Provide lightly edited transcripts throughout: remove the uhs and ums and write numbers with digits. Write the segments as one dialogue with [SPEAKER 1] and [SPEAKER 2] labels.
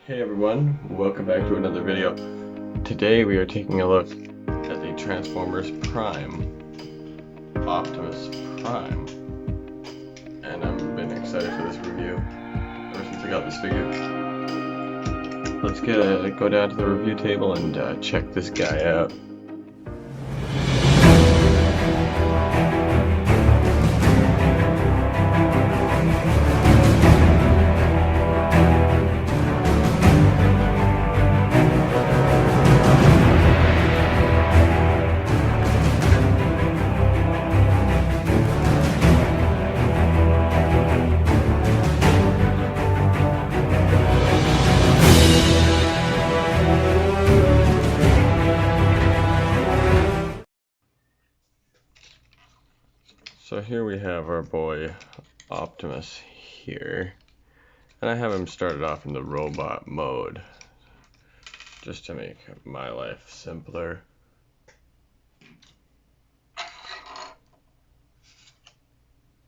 [SPEAKER 1] Hey everyone, welcome back to another video. Today we are taking a look at the Transformers Prime, Optimus Prime, and I've been excited for this review ever since I got this figure. Let's go down to the review table and check this guy out. So here we have our boy Optimus here, and I have him started off in the robot mode just to make my life simpler.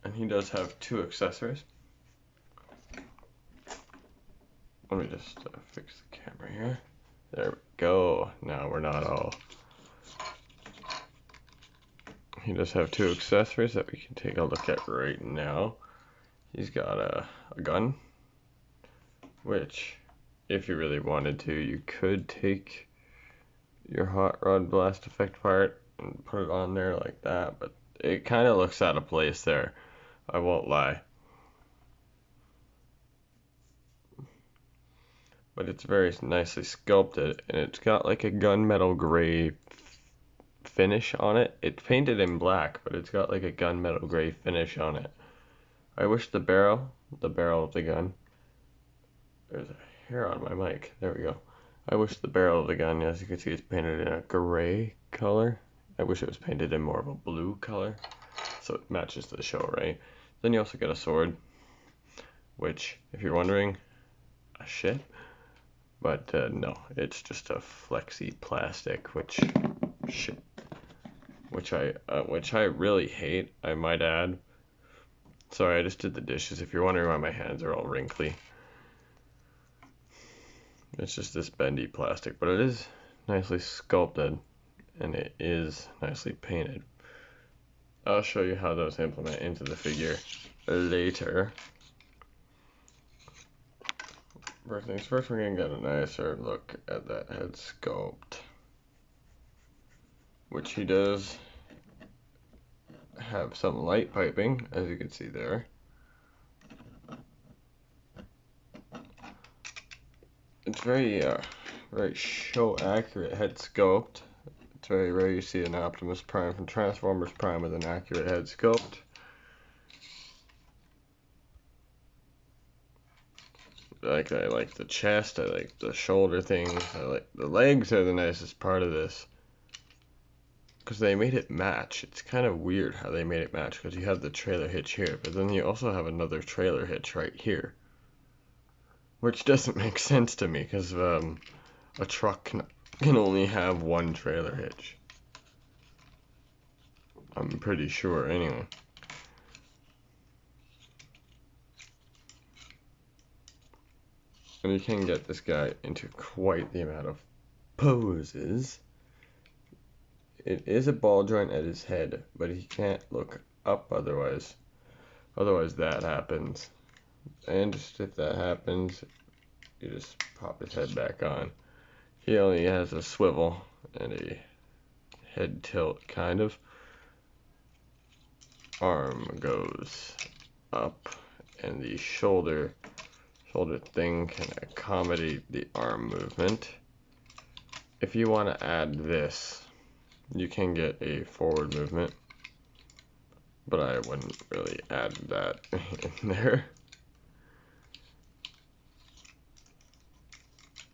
[SPEAKER 1] And he does have two accessories. Let me just fix the camera here. There we go. Now we're not all... He does have two accessories that we can take a look at right now. He's got a gun, which, if you really wanted to, you could take your hot rod blast effect part and put it on there like that, but it kind of looks out of place there, I won't lie. But it's very nicely sculpted, and it's got like a gunmetal gray finish on it. It's painted in black, but it's got like a gunmetal gray finish on it. I wish the barrel of the gun, there's a hair on my mic, there we go. I wish the barrel of the gun, as you can see, is painted in a gray color. I wish it was painted in more of a blue color, so it matches the show, right? Then you also get a sword, which, if you're wondering, shit. But no, it's just a flexi plastic, which I really hate, I might add. Sorry, I just did the dishes. If you're wondering why my hands are all wrinkly, it's just this bendy plastic, but it is nicely sculpted and it is nicely painted. I'll show you how those implement into the figure later. First things first, we're gonna get a nicer look at that head sculpt, which he does have some light piping, as you can see there. It's very show accurate head sculpt. It's very rare you see an Optimus Prime from Transformers Prime with an accurate head sculpt. I like the chest, I like the shoulder things, I like the legs are the nicest part of this, because they made it match. It's kind of weird how they made it match, because you have the trailer hitch here, but then you also have another trailer hitch right here, which doesn't make sense to me, because a truck can only have one trailer hitch. I'm pretty sure, anyway. And you can get this guy into quite the amount of poses. It is a ball joint at his head, but he can't look up otherwise. Otherwise that happens. And just if that happens, you just pop his head back on. He only has a swivel and a head tilt, kind of. Arm goes up, and the shoulder thing can accommodate the arm movement. If you want to add this, you can get a forward movement, but I wouldn't really add that in there.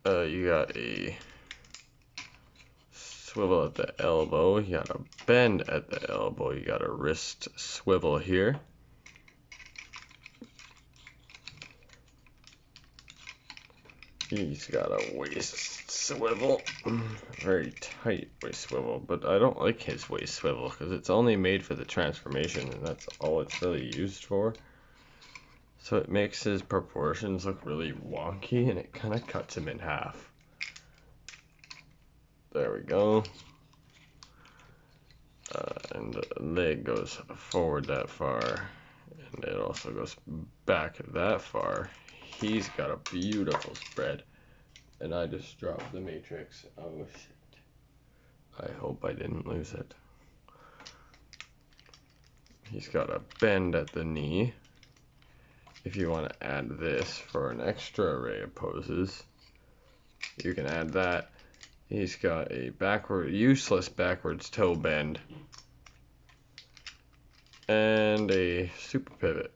[SPEAKER 1] You got a swivel at the elbow, you got a bend at the elbow, you got a wrist swivel here. He's got a waist swivel, very tight waist swivel, but I don't like his waist swivel because it's only made for the transformation and that's all it's really used for. So it makes his proportions look really wonky, and it kind of cuts him in half. There we go. And the leg goes forward that far, and it also goes back that far. He's got a beautiful spread, and I just dropped the matrix. Oh shit. I hope I didn't lose it. He's got a bend at the knee. If you want to add this for an extra array of poses, you can add that. He's got a useless backwards toe bend and a super pivot.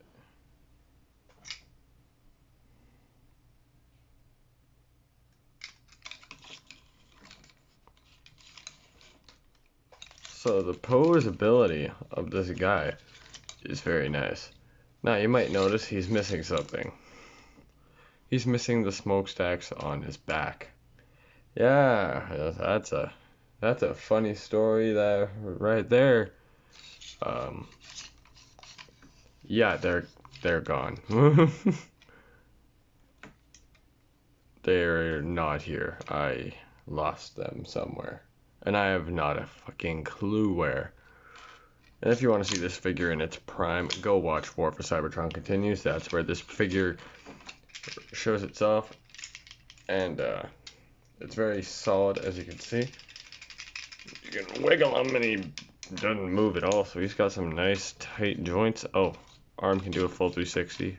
[SPEAKER 1] So the pose ability of this guy is very nice. Now you might notice he's missing something. He's missing the smokestacks on his back. Yeah, that's a funny story there, right there. Yeah, they're gone. They're not here. I lost them somewhere, and I have not a fucking clue where. And if you want to see this figure in its prime, go watch War for Cybertron Continues. That's where this figure shows itself, and it's very solid, as you can see. You can wiggle him and he doesn't move at all, so he's got some nice tight joints. Oh, arm can do a full 360.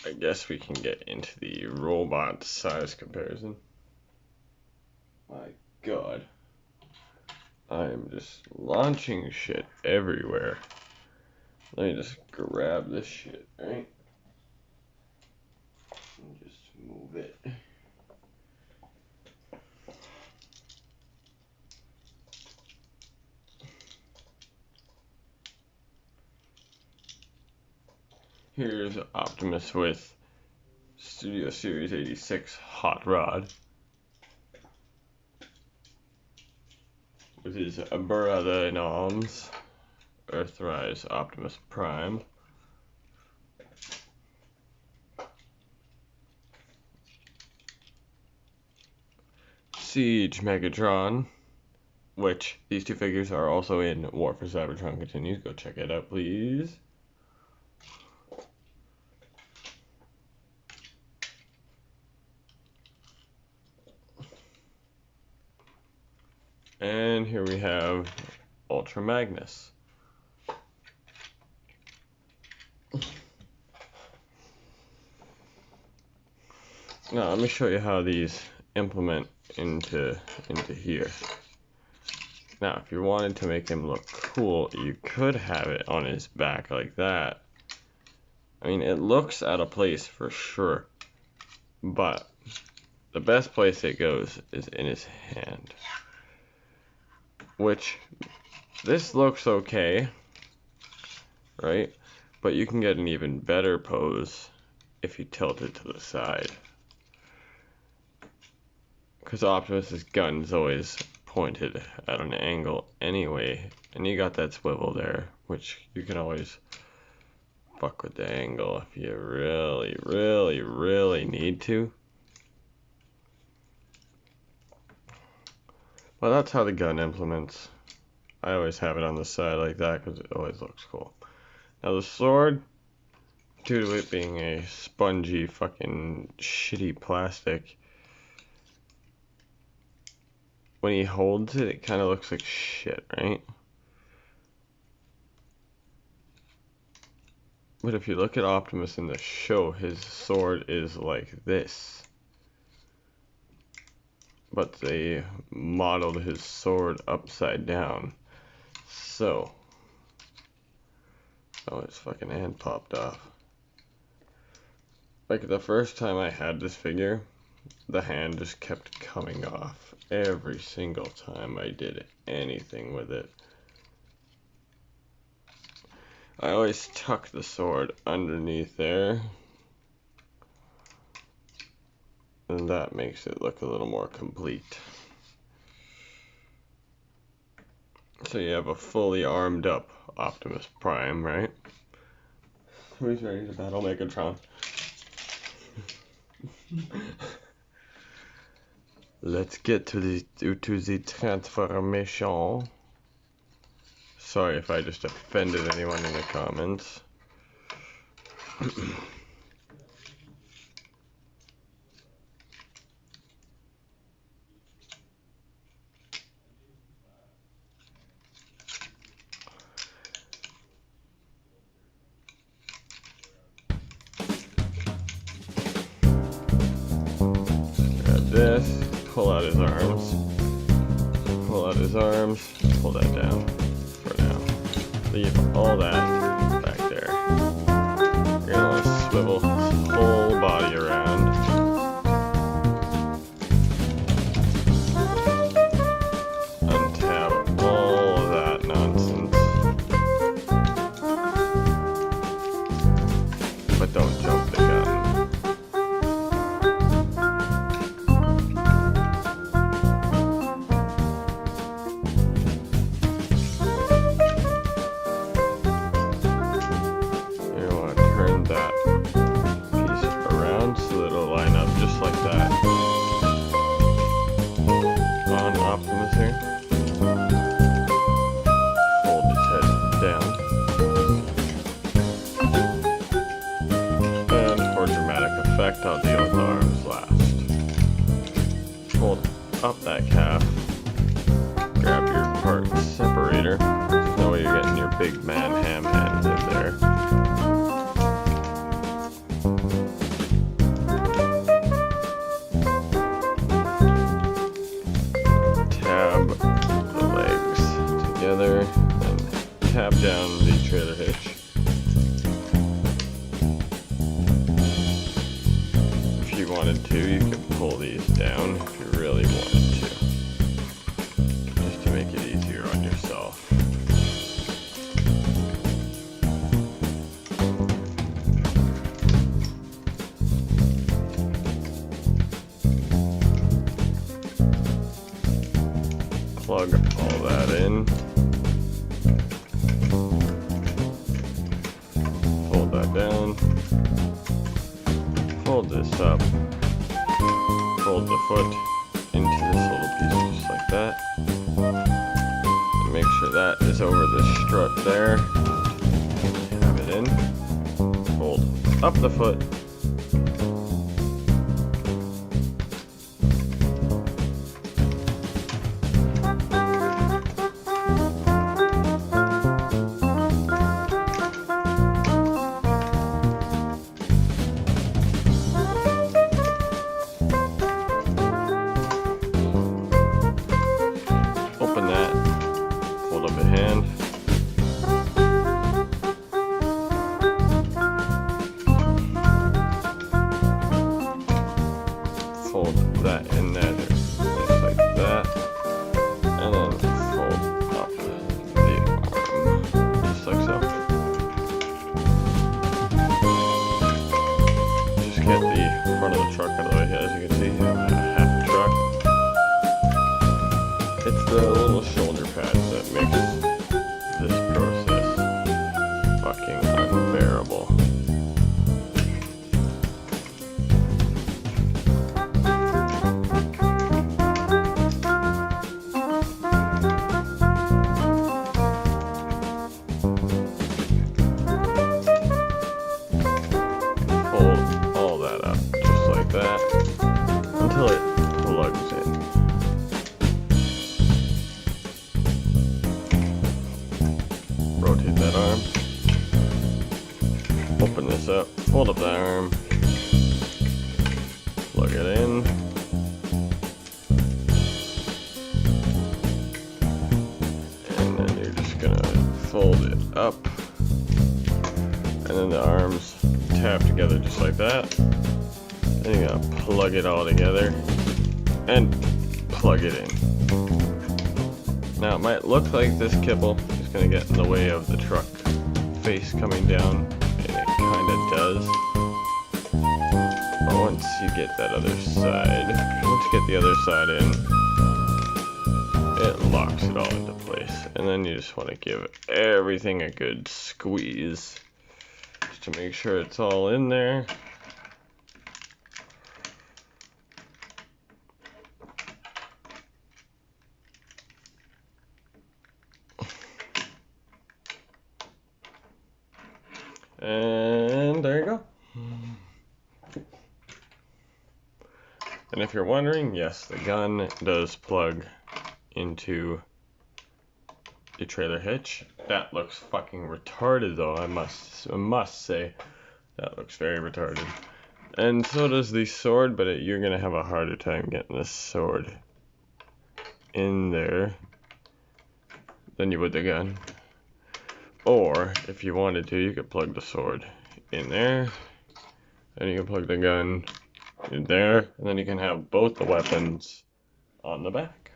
[SPEAKER 1] I guess we can get into the robot size comparison. My god. I am just launching shit everywhere. Let me just grab this shit, right? And just move it. Here's Optimus with Studio Series 86 Hot Rod. With his brother in arms, Earthrise Optimus Prime. Siege Megatron, which these two figures are also in War for Cybertron Continues. Go check it out, please. And here we have Ultra Magnus. Now let me show you how these implement into here. Now if you wanted to make him look cool, you could have it on his back like that. I mean, it looks out of place for sure, but the best place it goes is in his hand. Which, this looks okay, right? But you can get an even better pose if you tilt it to the side. Because Optimus's gun's always pointed at an angle anyway, and you got that swivel there, which you can always fuck with the angle if you really, really, really need to. Well, that's how the gun implements. I always have it on the side like that because it always looks cool. Now the sword, due to it being a spongy fucking shitty plastic, when he holds it, it kind of looks like shit, right? But if you look at Optimus in the show, his sword is like this. But they modeled his sword upside down. So, oh, his fucking hand popped off. Like the first time I had this figure, the hand just kept coming off every single time I did anything with it. I always tuck the sword underneath there. And that makes it look a little more complete. So you have a fully armed up Optimus Prime, right? Who's ready to battle Megatron? Let's get to the transformation. Sorry if I just offended anyone in the comments. This, pull out his arms, pull that down for now. Leave all that back there. You're gonna want to swivel his whole body around. Untap all of that nonsense. But don't jump the gun. I'll deal with the arms last. Hold up that calf. Grab your part separator. There's no way you're getting your big man ham hands in there. Tab the legs together and tab down the trailer hitch. You could pull these down if you really wanted to, just to make it easier on yourself. Plug all that in. Fold that down. Fold this up. Fold the foot into this little piece just like that. And make sure that is over the strut there. Have it in. Fold up the foot. The little shoulder pads that makes this process fucking unbearable. Fold all that up just like that until it plugs in. Rotate that arm, open this up, fold up that arm, plug it in, and then you're just gonna fold it up, and then the arms tap together just like that. Then you're gonna plug it all together and plug it in. Now it might look like this kibble going to get in the way of the truck face coming down, and it kind of does. once you get that other side, once you get the other side in, it locks it all into place. And then you just want to give everything a good squeeze just to make sure it's all in there. And there you go. And if you're wondering, yes, the gun does plug into the trailer hitch. That looks fucking retarded though, I must say. That looks very retarded. And so does the sword, but you're gonna have a harder time getting this sword in there than you would the gun. Or, if you wanted to, you could plug the sword in there, and you can plug the gun in there, and then you can have both the weapons on the back.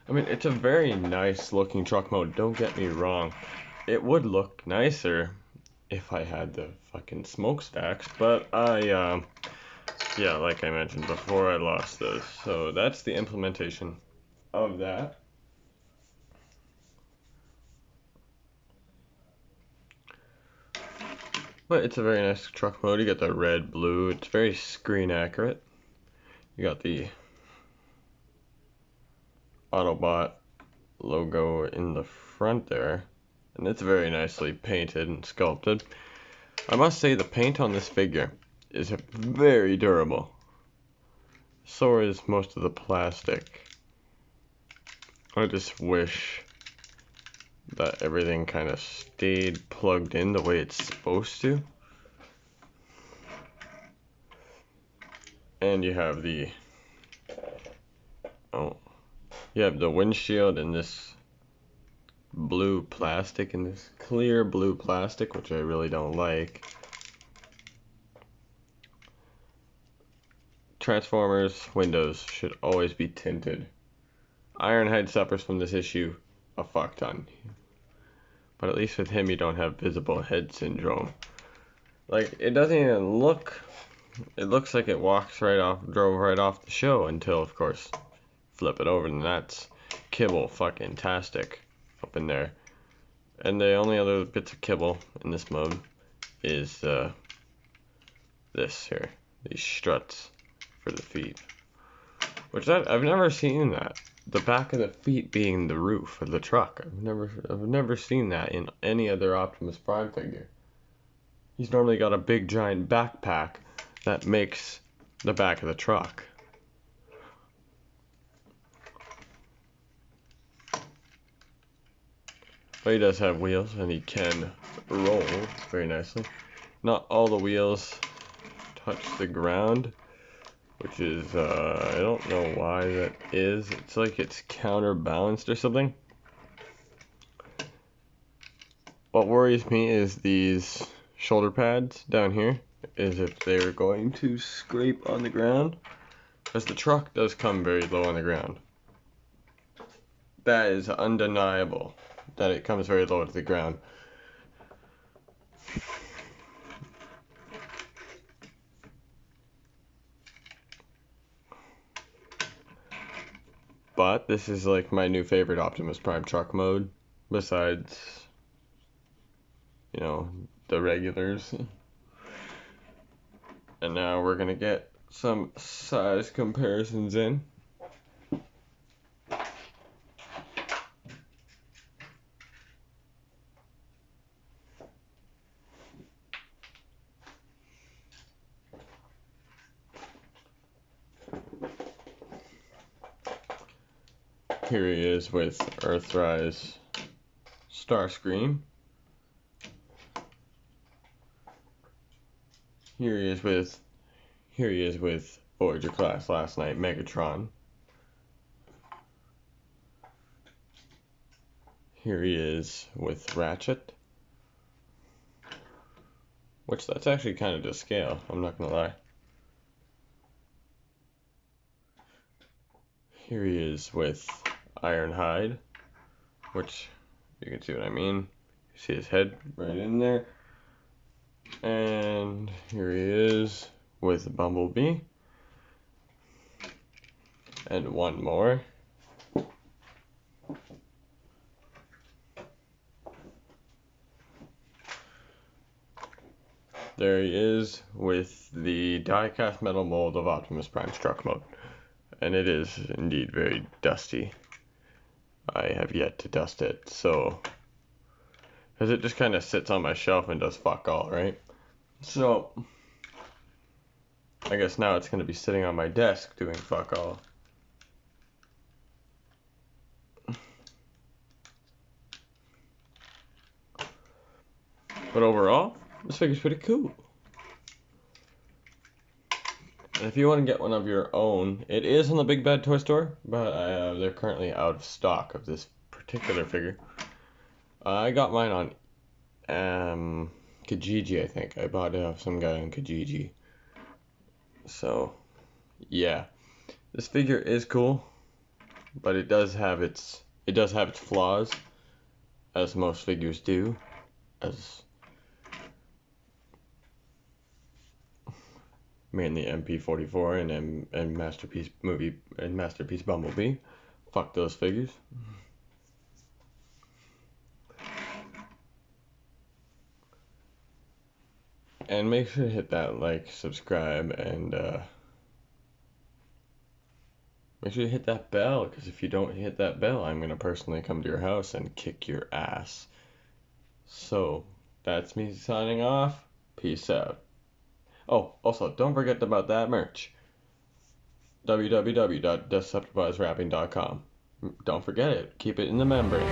[SPEAKER 1] I mean, it's a very nice looking truck mode, don't get me wrong. It would look nicer if I had the fucking smokestacks, but yeah, like I mentioned before, I lost those. So that's the implementation of that. But it's a very nice truck mode. You got the red, blue. It's very screen accurate. You got the Autobot logo in the front there. And it's very nicely painted and sculpted. I must say the paint on this figure is very durable. So is most of the plastic. I just wish that everything kind of stayed plugged in the way it's supposed to. And you have the windshield in this blue plastic, in this clear blue plastic, which I really don't like. Transformers windows should always be tinted. Ironhide suffers from this issue a fuck ton. But at least with him you don't have visible head syndrome. Like, it doesn't even look, it looks like it drove right off the show until, of course, flip it over and that's kibble fucking tastic up in there. And the only other bits of kibble in this mode is this here, these struts for the feet. Which I've never seen that. The back of the feet being the roof of the truck. I've never seen that in any other Optimus Prime figure. He's normally got a big giant backpack that makes the back of the truck. But he does have wheels and he can roll very nicely. Not all the wheels touch the ground, which is, I don't know why that is. It's like it's counterbalanced or something. What worries me is these shoulder pads down here, is if they're going to scrape on the ground, because the truck does come very low on the ground. That is undeniable, that it comes very low to the ground. But this is like my new favorite Optimus Prime truck mode, besides, you know, the regulars. And now we're gonna get some size comparisons in. Here he is with Earthrise Starscream. Here he is with Voyager class last night, Megatron. Here he is with Ratchet. Which that's actually kind of to scale, I'm not gonna lie. Here he is with Ironhide, which you can see what I mean. You see his head right in there. And here he is with Bumblebee. And one more. There he is with the die-cast metal mold of Optimus Prime's truck mode. And it is indeed very dusty. I have yet to dust it, so... because it just kind of sits on my shelf and does fuck all, right? So... I guess now it's going to be sitting on my desk doing fuck all. But overall, this figure's pretty cool. And if you want to get one of your own, it is in the Big Bad Toy Store, but they're currently out of stock of this particular figure. I got mine on Kijiji, I think. I bought it off some guy on Kijiji. So, yeah. This figure is cool, but it does have its flaws, as most figures do. As mainly MP44 and Masterpiece movie and Masterpiece Bumblebee. Fuck those figures. And make sure to hit that like, subscribe, and make sure you hit that bell, because if you don't hit that bell, I'm going to personally come to your house and kick your ass. So, that's me signing off. Peace out. Oh, also, don't forget about that merch. www.deceptibilizewrapping.com. Don't forget it. Keep it in the membrane.